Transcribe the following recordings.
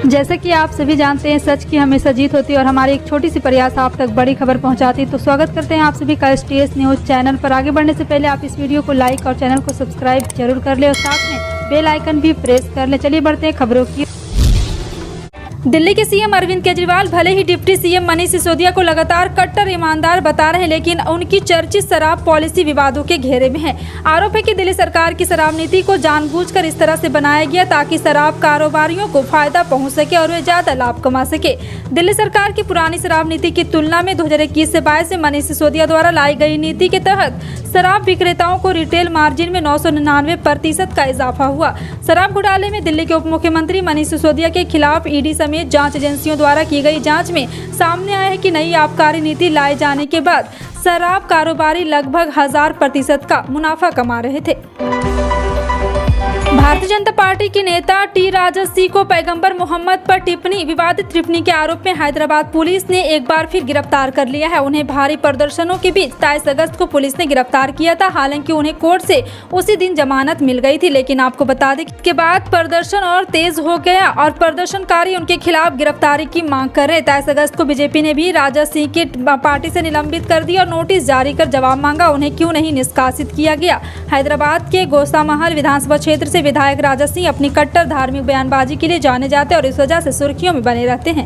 जैसा कि आप सभी जानते हैं, सच की हमेशा जीत होती है और हमारी एक छोटी सी प्रयास आप तक बड़ी खबर पहुंचाती है। तो स्वागत करते हैं आप सभी का STS न्यूज़ चैनल पर। आगे बढ़ने से पहले आप इस वीडियो को लाइक और चैनल को सब्सक्राइब जरूर कर ले और साथ में बेल आइकन भी प्रेस कर ले। चलिए बढ़ते हैं खबरों की। दिल्ली के सीएम अरविंद केजरीवाल भले ही डिप्टी सीएम मनीष सिसोदिया को लगातार कट्टर ईमानदार बता रहे हैं, लेकिन उनकी चर्चित शराब पॉलिसी विवादों के घेरे में है। आरोप है कि दिल्ली सरकार की शराब नीति को जानबूझकर इस तरह से बनाया गया ताकि शराब कारोबारियों को फायदा पहुंच सके और वे ज्यादा लाभ कमा सके। दिल्ली सरकार की पुरानी शराब नीति की तुलना में 2021 से 22 में मनीष सिसोदिया द्वारा लाई गई नीति के तहत शराब विक्रेताओं को रिटेल मार्जिन में 999% का इजाफा हुआ। शराब घोटाले में दिल्ली के उप मुख्यमंत्री मनीष सिसोदिया के खिलाफ ईडी समेत जांच एजेंसियों द्वारा की गई जांच में सामने आया है कि नई आबकारी नीति लाए जाने के बाद शराब कारोबारी लगभग 1000% का मुनाफा कमा रहे थे। भारतीय जनता पार्टी के नेता टी राजसी को पैगंबर मोहम्मद पर विवादित टिप्पणी के आरोप में हैदराबाद पुलिस ने एक बार फिर गिरफ्तार कर लिया है। उन्हें भारी प्रदर्शनों के बीच 23 अगस्त को पुलिस ने गिरफ्तार किया था। हालांकि उन्हें कोर्ट से उसी दिन जमानत मिल गई थी, लेकिन आपको बता दें कि बाद प्रदर्शन और तेज हो गया और प्रदर्शनकारी उनके खिलाफ गिरफ्तारी की मांग कर रहे। 23 अगस्त को बीजेपी ने भी राजसी के पार्टी से निलंबित कर दिया और नोटिस जारी कर जवाब मांगा। उन्हें क्यों नहीं निष्कासित किया गया। हैदराबाद के गोसामहल विधानसभा क्षेत्र से विधायक राजा सिंह अपनी कट्टर धार्मिक बयानबाजी के लिए जाने जाते हैं और इस वजह से सुर्खियों में बने रहते हैं।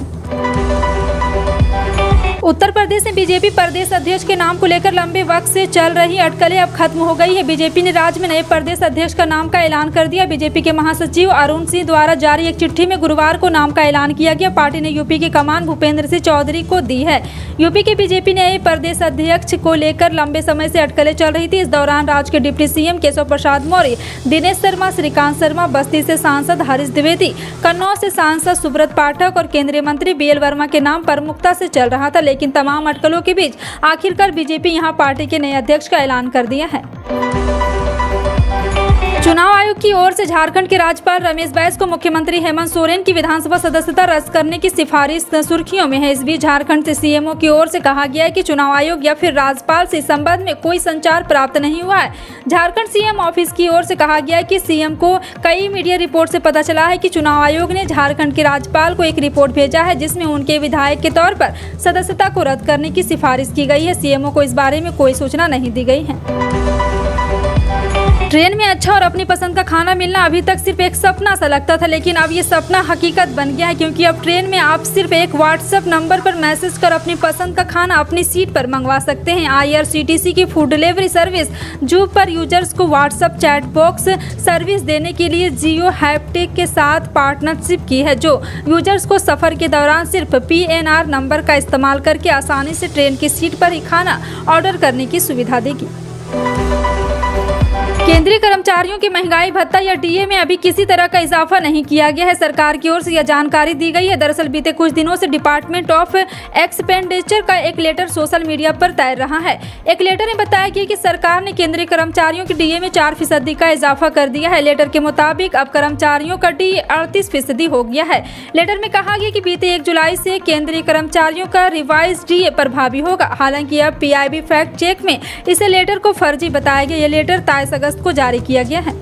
उत्तर प्रदेश में बीजेपी प्रदेश अध्यक्ष के नाम को लेकर लंबे वक्त से चल रही अटकलें अब खत्म हो गई है। बीजेपी ने राज्य में नए प्रदेश अध्यक्ष का नाम का ऐलान कर दिया। बीजेपी के महासचिव अरुण सिंह द्वारा जारी एक चिट्ठी में गुरुवार को नाम का ऐलान किया गया। पार्टी ने यूपी की कमान भूपेंद्र सिंह चौधरी को दी है। यूपी के बीजेपी नए प्रदेश अध्यक्ष को लेकर लंबे समय से अटकलें चल रही थी। इस दौरान राज्य के डिप्टी सीएम केशव प्रसाद मौर्य, दिनेश शर्मा, श्रीकांत शर्मा, बस्ती से सांसद हरीश द्विवेदी, कन्नौज से सांसद सुब्रत पाठक और केंद्रीय मंत्री BL वर्मा के नाम प्रमुखता से चल रहा था, लेकिन तमाम अटकलों के बीच आखिरकार बीजेपी यहां पार्टी के नए अध्यक्ष का ऐलान कर दिया है। चुनाव आयोग की ओर से झारखंड के राज्यपाल रमेश बैस को मुख्यमंत्री हेमंत सोरेन की विधानसभा सदस्यता रद्द करने की सिफारिश सुर्खियों में है। इस बीच झारखंड से सीएमओ की ओर से कहा गया है कि चुनाव आयोग या फिर राज्यपाल से इस संबंध में कोई संचार प्राप्त नहीं हुआ है। झारखंड सीएम ऑफिस की ओर से कहा गया है कि सीएम को कई मीडिया रिपोर्ट से पता चला है कि चुनाव आयोग ने झारखंड के राज्यपाल को एक रिपोर्ट भेजा है जिसमें उनके विधायक के तौर पर सदस्यता को रद्द करने की सिफारिश की गई है। सीएमओ को इस बारे में कोई सूचना नहीं दी गई है। ट्रेन में अच्छा और अपनी पसंद का खाना मिलना अभी तक सिर्फ एक सपना सा लगता था, लेकिन अब ये सपना हकीकत बन गया है, क्योंकि अब ट्रेन में आप सिर्फ एक व्हाट्सएप नंबर पर मैसेज कर अपनी पसंद का खाना अपनी सीट पर मंगवा सकते हैं। IRCTC की फूड डिलीवरी सर्विस जूप पर यूजर्स को व्हाट्सएप चैट बॉक्स सर्विस देने के लिए जियो हैप्टिक के साथ पार्टनरशिप की है, जो यूजर्स को सफर के दौरान सिर्फ PNR नंबर का इस्तेमाल करके आसानी से ट्रेन की सीट पर ही खाना ऑर्डर करने की सुविधा देगी। केंद्रीय कर्मचारियों की महंगाई भत्ता या DA में अभी किसी तरह का इजाफा नहीं किया गया है। सरकार की ओर से यह जानकारी दी गई है। दरअसल बीते कुछ दिनों से डिपार्टमेंट ऑफ एक्सपेंडिचर का एक लेटर सोशल मीडिया पर तैर रहा है। एक लेटर में बताया गया कि सरकार ने केंद्रीय कर्मचारियों की DA में 4% का इजाफा कर दिया है। लेटर के मुताबिक अब कर्मचारियों का DA 38% हो गया है। लेटर में कहा गया कि बीते 1 जुलाई से केंद्रीय कर्मचारियों का रिवाइज DA प्रभावी होगा। हालांकि अब PIB फैक्ट चेक में इसे लेटर को फर्जी बताया गया। यह लेटर 23 अगस्त को जारी किया गया है।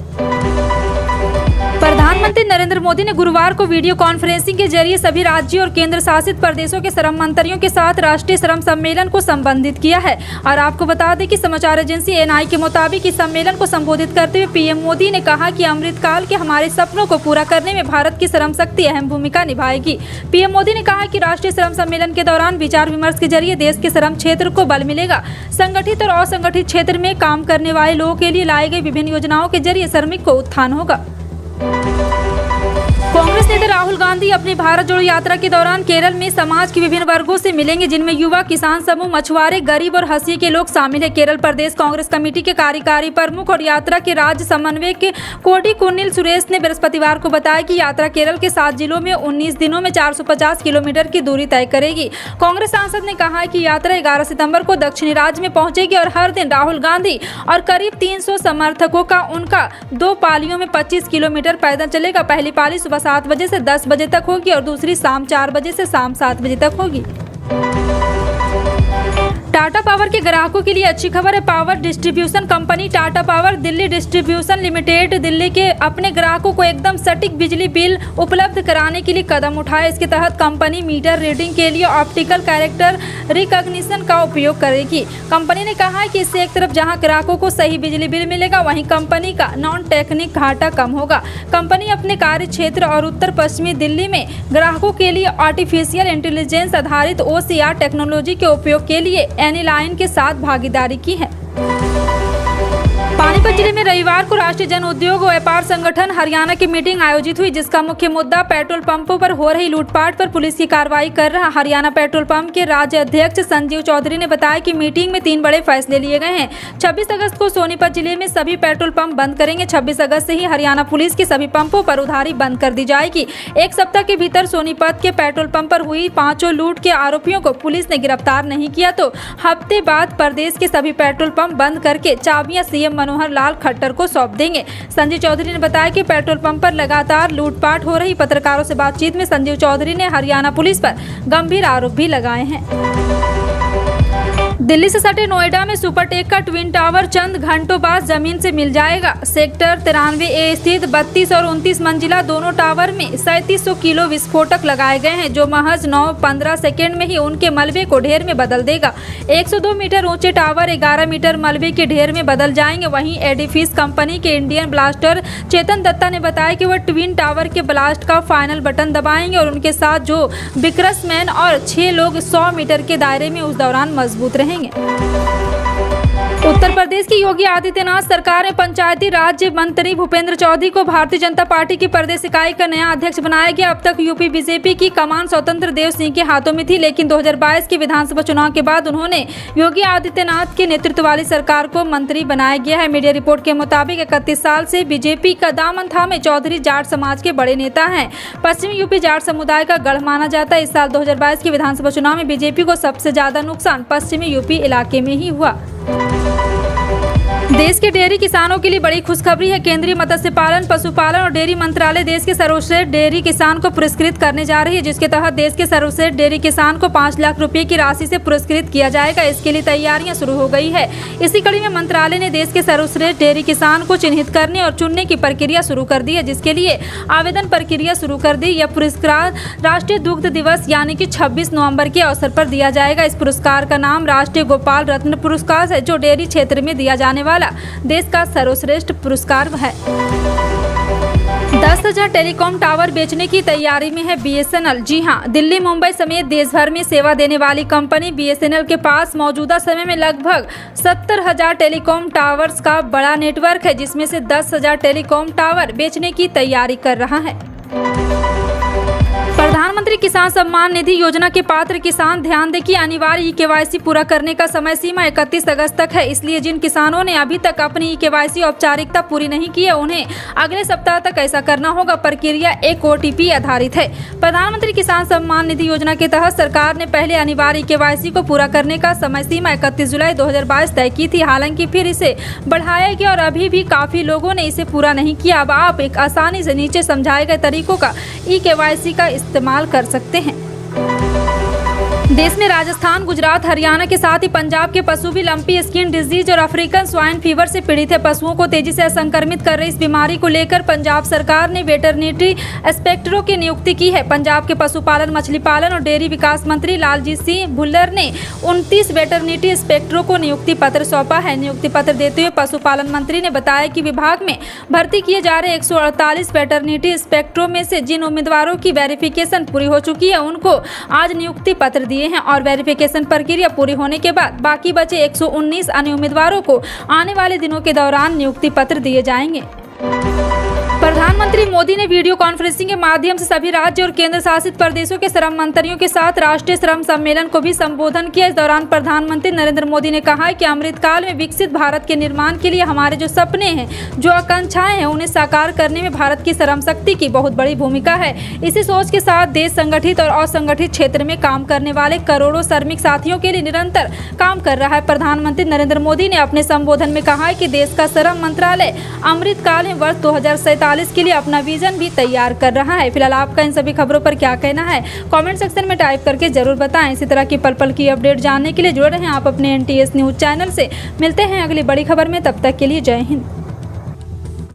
प्रधानमंत्री नरेंद्र मोदी ने गुरुवार को वीडियो कॉन्फ्रेंसिंग के जरिए सभी राज्यों और केंद्र शासित प्रदेशों के श्रम मंत्रियों के साथ राष्ट्रीय श्रम सम्मेलन को संबोधित किया है। और आपको बता दें कि समाचार एजेंसी NI के मुताबिक इस सम्मेलन को संबोधित करते हुए PM मोदी ने कहा कि अमृतकाल के हमारे सपनों को पूरा करने में भारत की श्रम शक्ति अहम भूमिका निभाएगी। PM मोदी ने कहा कि राष्ट्रीय श्रम सम्मेलन के दौरान विचार विमर्श के जरिए देश के श्रम क्षेत्र को बल मिलेगा। संगठित और असंगठित क्षेत्र में काम करने वाले लोगों के लिए लाई गई विभिन्न योजनाओं के जरिए श्रमिक को उत्थान होगा। कांग्रेस नेता राहुल गांधी अपनी भारत जोड़ो यात्रा के दौरान केरल में समाज के विभिन्न वर्गों से मिलेंगे, जिनमें युवा, किसान समूह, मछुआरे, गरीब और हंसी के लोग शामिल हैं। केरल प्रदेश कांग्रेस कमेटी के कार्यकारी प्रमुख और यात्रा के राज्य समन्वयक कोडिकुन्नील सुरेश ने बृहस्पतिवार को बताया कि यात्रा केरल के 7 जिलों में 19 दिनों में 450 किलोमीटर की दूरी तय करेगी। कांग्रेस सांसद ने कहा कि यात्रा 11 सितंबर को दक्षिणी राज्य में पहुंचेगी और हर दिन राहुल गांधी और करीब 300 समर्थकों का उनका 2 पालियों में 25 किलोमीटर पैदल चलेगा। पहली पाली सुबह 7 बजे से 10 बजे तक होगी और दूसरी शाम 4 बजे से शाम 7 बजे तक होगी। टाटा पावर के ग्राहकों के लिए अच्छी खबर है। Power distribution company Tata power Delhi distribution limited Delhi के अपने ग्राहकों को एकदम सटीक बिजली बिल उपलब्ध कराने के लिए कदम उठाए। इसके तहत कंपनी मीटर रीडिंग के लिए ऑप्टिकल कैरेक्टर रिकॉग्निशन का उपयोग करेगी। कंपनी ने कहा है कि इससे एक तरफ जहां ग्राहकों को सही बिजली बिल मिलेगा, वहीं कंपनी का नॉन टेक्निक घाटा कम होगा। कंपनी अपने कार्य क्षेत्र और उत्तर पश्चिमी दिल्ली में ग्राहकों के लिए आर्टिफिशियल इंटेलिजेंस आधारित OCR टेक्नोलॉजी के उपयोग के लिए एनीलाइन के साथ भागीदारी की है। पानीपत जिले में रविवार को राष्ट्रीय जन उद्योग व्यापार संगठन हरियाणा की मीटिंग आयोजित हुई, जिसका मुख्य मुद्दा पेट्रोल पंपों पर हो रही लूटपाट पर पुलिस की कार्रवाई कर रहा हरियाणा पेट्रोल पंप के राज्य अध्यक्ष संजीव चौधरी ने बताया कि मीटिंग में 3 बड़े फैसले लिए गए हैं। 26 अगस्त को सोनीपत जिले में सभी पेट्रोल पंप बंद करेंगे। 26 अगस्त से ही हरियाणा पुलिस के सभी पंपों पर उधारी बंद कर दी जाएगी। 1 सप्ताह के भीतर सोनीपत के पेट्रोल पंप पर हुई 5 लूट के आरोपियों को पुलिस ने गिरफ्तार नहीं किया तो हफ्ते बाद प्रदेश के सभी पेट्रोल पंप बंद करके चाबियां CM मनोहर लाल खट्टर को सौंप देंगे। संजीव चौधरी ने बताया कि पेट्रोल पंप पर लगातार लूटपाट हो रही। पत्रकारों से बातचीत में संजीव चौधरी ने हरियाणा पुलिस पर गंभीर आरोप भी लगाए हैं। दिल्ली से सटे नोएडा में सुपरटेक का ट्विन टावर चंद घंटों बाद जमीन से मिल जाएगा। सेक्टर 93A स्थित 32 और 29 मंजिला दोनों टावर में 3700 किलो विस्फोटक लगाए गए हैं, जो महज 9-15 सेकेंड में ही उनके मलबे को ढेर में बदल देगा। 102 मीटर ऊंचे टावर 11 मीटर मलबे के ढेर में बदल जाएंगे। वहीं एडिफिस कंपनी के इंडियन ब्लास्टर चेतन दत्ता ने बताया कि वह ट्विन टावर के ब्लास्ट का फाइनल बटन दबाएंगे और उनके साथ जो बिक्रसमैन और 6 लोग 100 मीटर के दायरे में उस दौरान मजबूत रहेंगे। उत्तर प्रदेश की योगी आदित्यनाथ सरकार ने पंचायती राज्य मंत्री भूपेंद्र चौधरी को भारतीय जनता पार्टी की प्रदेश इकाई का नया अध्यक्ष बनाया गया। अब तक यूपी बीजेपी की कमान स्वतंत्र देव सिंह के हाथों में थी, लेकिन 2022 के विधानसभा चुनाव के बाद उन्होंने योगी आदित्यनाथ के नेतृत्व वाली सरकार को मंत्री बनाया गया है। मीडिया रिपोर्ट के मुताबिक 31 साल से बीजेपी का दामन थामे चौधरी जाट समाज के बड़े नेता हैं। पश्चिमी यूपी जाट समुदाय का गढ़ माना जाता है। इस साल 2022 के विधानसभा चुनाव में बीजेपी को सबसे ज्यादा नुकसान पश्चिमी यूपी इलाके में ही हुआ। देश के डेयरी किसानों के लिए बड़ी खुशखबरी है। केंद्रीय मत्स्य पालन, पशुपालन और डेयरी मंत्रालय देश के सर्वश्रेष्ठ डेयरी किसान को पुरस्कृत करने जा रही है, जिसके तहत देश के सर्वश्रेष्ठ डेयरी किसान को 5 लाख रुपए की राशि से पुरस्कृत किया जाएगा। इसके लिए तैयारियां शुरू हो गई है। इसी कड़ी में मंत्रालय ने देश के सर्वश्रेष्ठ डेयरी किसान को चिन्हित करने और चुनने की प्रक्रिया शुरू कर दी है, जिसके लिए आवेदन प्रक्रिया शुरू कर दी। यह पुरस्कार राष्ट्रीय दुग्ध दिवस यानी कि 26 नवम्बर के अवसर पर दिया जाएगा। इस पुरस्कार का नाम राष्ट्रीय गोपाल रत्न पुरस्कार है, जो डेयरी क्षेत्र में दिया जाने वाला देश का सर्वश्रेष्ठ पुरस्कार है। 10,000 टेलीकॉम टावर बेचने की तैयारी में है BSNL। जी हां, दिल्ली, मुंबई समेत देश भर में सेवा देने वाली कंपनी BSNL के पास मौजूदा समय में लगभग 70,000 टेलीकॉम टावर्स का बड़ा नेटवर्क है, जिसमें से 10,000 टेलीकॉम टावर बेचने की तैयारी कर रहा है। प्रधानमंत्री किसान सम्मान निधि योजना के पात्र किसान ध्यान दें कि अनिवार्य KYC पूरा करने का समय सीमा 31 अगस्त तक है। इसलिए जिन किसानों ने अभी तक अपनी KYC औपचारिकता पूरी नहीं की है, उन्हें अगले सप्ताह तक ऐसा करना होगा। प्रक्रिया एक OTP आधारित है। प्रधानमंत्री किसान सम्मान निधि योजना के तहत सरकार ने पहले अनिवार्य KYC को पूरा करने का समय सीमा 31 जुलाई 2022 तय की थी। हालांकि फिर इसे बढ़ाया गया और अभी भी काफी लोगों ने इसे पूरा नहीं किया। अब आप एक आसानी से नीचे समझाए गए तरीकों का KYC का इस्तेमाल कर सकते हैं। देश में राजस्थान, गुजरात, हरियाणा के साथ ही पंजाब के पशु भी लंपी स्किन डिजीज और अफ्रीकन स्वाइन फीवर से पीड़ित है। पशुओं को तेजी से संक्रमित कर रही इस बीमारी को लेकर पंजाब सरकार ने वेटरनिटी इंस्पेक्टरों की नियुक्ति की है। पंजाब के पशुपालन, मछली पालन और डेयरी विकास मंत्री लालजीत सिंह भुल्लर ने 29 वेटरनिटी इंस्पेक्टरों को नियुक्ति पत्र सौंपा है। नियुक्ति पत्र देते हुए पशुपालन मंत्री ने बताया कि विभाग में भर्ती किए जा रहे 148 वेटरनिटी इंस्पेक्टरों में से जिन उम्मीदवारों की वेरिफिकेशन पूरी हो चुकी है, उनको आज नियुक्ति पत्र दिए हैं और वेरिफिकेशन प्रक्रिया पूरी होने के बाद बाकी बचे 119 अन्य उम्मीदवारों को आने वाले दिनों के दौरान नियुक्ति पत्र दिए जाएंगे। प्रधानमंत्री मोदी ने वीडियो कॉन्फ्रेंसिंग के माध्यम से सभी राज्य और केंद्र शासित प्रदेशों के श्रम मंत्रियों के साथ राष्ट्रीय श्रम सम्मेलन को भी संबोधन किया। इस दौरान प्रधानमंत्री नरेंद्र मोदी ने कहा कि अमृतकाल में विकसित भारत के निर्माण के लिए हमारे जो सपने हैं, जो आकांक्षाएं हैं, उन्हें साकार करने में भारत की श्रम शक्ति की बहुत बड़ी भूमिका है। इसी सोच के साथ देश संगठित और असंगठित क्षेत्र में काम करने वाले करोड़ों श्रमिक साथियों के लिए निरंतर काम कर रहा है। प्रधानमंत्री नरेंद्र मोदी ने अपने संबोधन में कहा कि देश का श्रम मंत्रालय अमृतकाल में वर्ष 2047 2044 के लिए अपना विजन भी तैयार कर रहा है। फिलहाल आपका इन सभी खबरों पर क्या कहना है, कमेंट सेक्शन में टाइप करके जरूर बताएं। इसी तरह की पल पल की अपडेट जानने के लिए जुड़े रहें आप अपने NTS न्यूज चैनल से। मिलते हैं अगली बड़ी खबर में, तब तक के लिए जय हिंद।